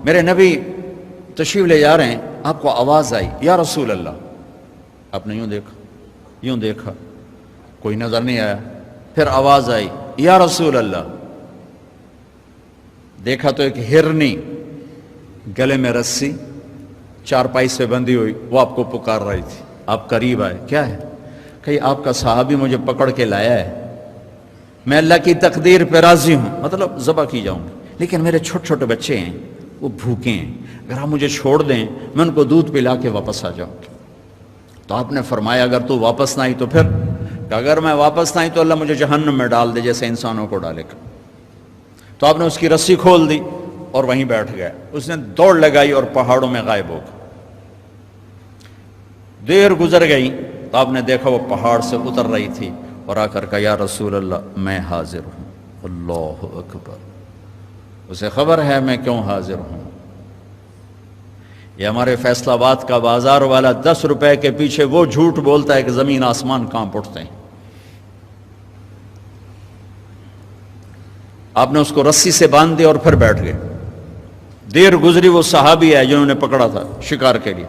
میرے نبی تشریف لے جا رہے ہیں، آپ کو آواز آئی یا رسول اللہ، آپ نے یوں دیکھا، کوئی نظر نہیں آیا، پھر آواز آئی یا رسول اللہ، دیکھا تو ایک ہرنی گلے میں رسی چارپائی سے بندھی ہوئی، وہ آپ کو پکار رہی تھی۔ آپ قریب آئے، کیا ہے؟ کہ آپ کا صحابی مجھے پکڑ کے لایا ہے، میں اللہ کی تقدیر پہ راضی ہوں، مطلب ذبح کی جاؤں گی، لیکن میرے چھوٹے چھوٹے بچے ہیں، وہ بھوکے ہیں، اگر آپ مجھے چھوڑ دیں میں ان کو دودھ پلا کے واپس آ جاؤں گی۔ تو آپ نے فرمایا اگر تو واپس نہ آئی تو پھر، کہ اگر میں واپس نہ آئی تو اللہ مجھے جہنم میں ڈال دے جیسے انسانوں کو ڈالے گا۔ تو آپ نے اس کی رسی کھول دی اور وہیں بیٹھ گئے، اس نے دوڑ لگائی اور پہاڑوں میں غائب ہو گیا۔ دیر گزر گئی تو آپ نے دیکھا وہ پہاڑ سے اتر رہی تھی اور آ کر کہا یا رسول اللہ میں حاضر ہوں۔ اللہ اکبر، اسے خبر ہے میں کیوں حاضر ہوں۔ یہ ہمارے فیصل آباد کا بازار والا 10 روپے کے پیچھے وہ جھوٹ بولتا ہے کہ زمین آسمان کانپ اٹھتے ہیں۔ آپ نے اس کو رسی سے باندھ دیا اور پھر بیٹھ گئے۔ دیر گزری، وہ صحابی ہے جنہوں نے پکڑا تھا شکار کے لیے،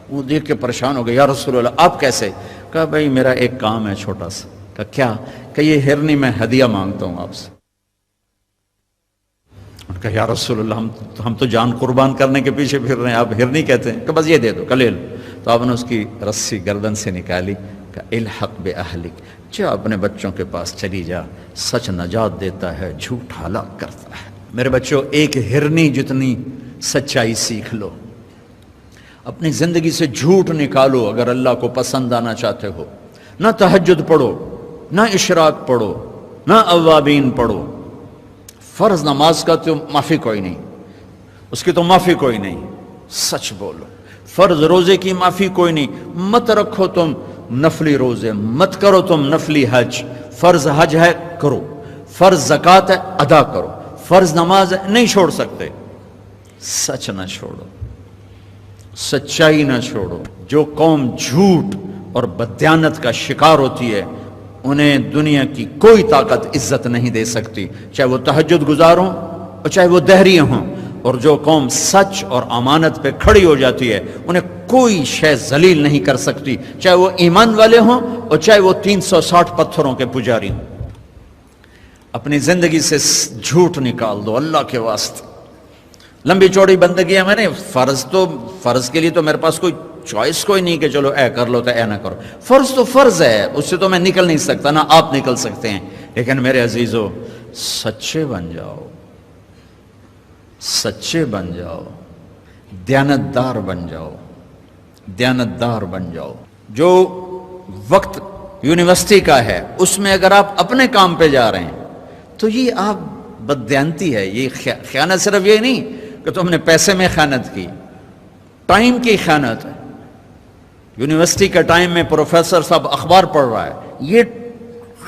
وہ دیکھ کے پریشان ہو گئے، یا رسول اللہ آپ کیسے؟ کہا بھائی میرا ایک کام ہے چھوٹا سا۔ کہا کیا؟ کہ یہ ہرنی میں ہدیہ مانگتا ہوں آپ سے۔ کہا یا رسول اللہ ہم تو جان قربان کرنے کے پیچھے پھر رہے ہیں، آپ ہرنی کہتے ہیں؟ کہ بس یہ دے دو، لے لو۔ تو آپ نے اس کی رسی گردن سے نکالی، کہ الحق باہلک، جا اپنے بچوں کے پاس چلی جا، سچ نجات دیتا ہے، جھوٹ ہلاک کرتا ہے۔ میرے بچوں ایک ہرنی جتنی سچائی سیکھ لو، اپنی زندگی سے جھوٹ نکالو اگر اللہ کو پسند آنا چاہتے ہو۔ نہ تہجد پڑھو، نہ اشراق پڑھو، نہ اوابین پڑھو، فرض نماز کا تو معافی کوئی نہیں، اس کی تو معافی کوئی نہیں، سچ بولو۔ فرض روزے کی معافی کوئی نہیں، مت رکھو تم نفلی روزے، مت کرو تم نفلی حج۔ فرض حج ہے کرو، فرض زکوٰۃ ہے ادا کرو، فرض نماز ہے نہیں چھوڑ سکتے۔ سچ نہ چھوڑو، سچائی نہ چھوڑو۔ جو قوم جھوٹ اور بددیانت کا شکار ہوتی ہے انہیں دنیا کی کوئی طاقت عزت نہیں دے سکتی، چاہے وہ تہجد گزار ہوں اور چاہے وہ دہری ہوں۔ اور جو قوم سچ اور امانت پہ کھڑی ہو جاتی ہے انہیں کوئی شے ذلیل نہیں کر سکتی، چاہے وہ ایمان والے ہوں اور چاہے وہ 360 پتھروں کے پجاری ہوں۔ اپنی زندگی سے جھوٹ نکال دو اللہ کے واسطے۔ لمبی چوڑی بندگی ہے، میں نے فرض کے لیے تو میرے پاس کوئی چوائس کوئی نہیں کہ چلو اے کر لو تو اے نہ کرو۔ فرض تو فرض ہے، اس سے تو میں نکل نہیں سکتا، نہ آپ نکل سکتے ہیں۔ لیکن میرے عزیزو سچے بن جاؤ، سچے بن جاؤ، دیانتدار بن جاؤ، دیانتدار بن جاؤ۔ جو وقت یونیورسٹی کا ہے اس میں اگر آپ اپنے کام پہ جا رہے ہیں تو یہ آپ بددیانتی ہے۔ یہ خیانت صرف یہ نہیں کہ تم نے پیسے میں خیانت کی، ٹائم کی خیانت ہے۔ یونیورسٹی کے ٹائم میں پروفیسر صاحب اخبار پڑھ رہا ہے، یہ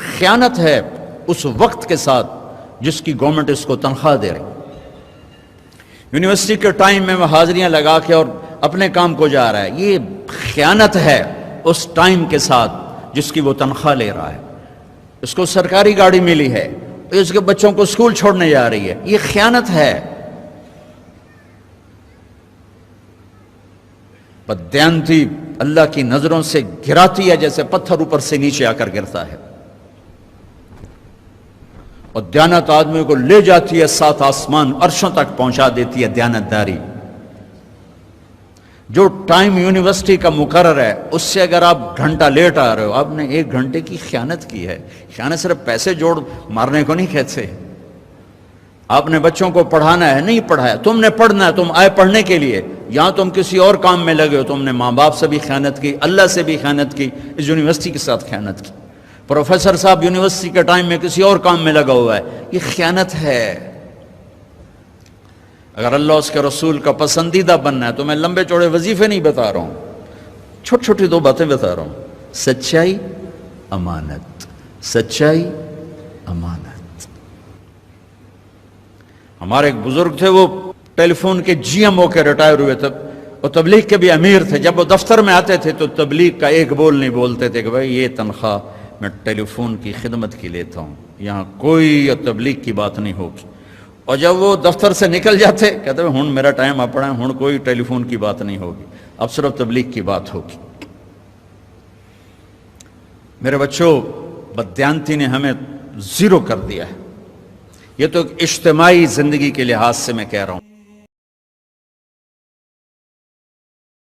خیانت ہے اس وقت کے ساتھ جس کی گورنمنٹ اس کو تنخواہ دے رہی۔ یونیورسٹی کے ٹائم میں وہ حاضریاں لگا کے اور اپنے کام کو جا رہا ہے، یہ خیانت ہے اس ٹائم کے ساتھ جس کی وہ تنخواہ لے رہا ہے۔ اس کو سرکاری گاڑی ملی ہے، اس کے بچوں کو اسکول چھوڑنے جا رہی ہے، یہ خیانت ہے۔ بددیانتی اللہ کی نظروں سے گراتی ہے جیسے پتھر اوپر سے نیچے آ کر گرتا ہے، اور دیانت آدمی کو لے جاتی ہے 7 آسمان عرشوں تک پہنچا دیتی ہے دیانتداری۔ جو ٹائم یونیورسٹی کا مقرر ہے اس سے اگر آپ گھنٹہ لیٹ آ رہے ہو، آپ نے 1 گھنٹے کی خیانت کی ہے۔ خیانت صرف پیسے جوڑ مارنے کو نہیں کہتے۔ آپ نے بچوں کو پڑھانا ہے، نہیں پڑھایا، تم نے پڑھنا ہے، تم آئے پڑھنے کے لیے، یہاں تم کسی اور کام میں لگے ہو۔ تم نے ماں باپ سے بھی خیانت کی، اللہ سے بھی خیانت کی، اس یونیورسٹی کے ساتھ خیانت کی۔ پروفیسر صاحب یونیورسٹی کے ٹائم میں کسی اور کام میں لگا ہوا ہے، یہ خیانت ہے۔ اگر اللہ اس کے رسول کا پسندیدہ بننا ہے تو میں لمبے چوڑے وظیفے نہیں بتا رہا ہوں، چھوٹی چھوٹی 2 باتیں بتا رہا ہوں۔ سچائی، امانت، سچائی، امانت۔ ہمارے ایک بزرگ تھے، وہ ٹیلی فون کے جی ایم ہو کے ریٹائر ہوئے تھے، اور تبلیغ کے بھی امیر تھے۔ جب وہ دفتر میں آتے تھے تو تبلیغ کا ایک بول نہیں بولتے تھے کہ بھائی یہ تنخواہ میں ٹیلی فون کی خدمت کی لیتا ہوں، یہاں کوئی تبلیغ کی بات نہیں ہوگی۔ اور جب وہ دفتر سے نکل جاتے کہتے ہیں ہن میرا ٹائم اپنا ہے، ہن کوئی ٹیلی فون کی بات نہیں ہوگی، اب صرف تبلیغ کی بات ہوگی۔ میرے بچوں، بددیانتی نے ہمیں زیرو کر دیا ہے۔ یہ تو ایک اجتماعی زندگی کے لحاظ سے میں کہہ رہا ہوں۔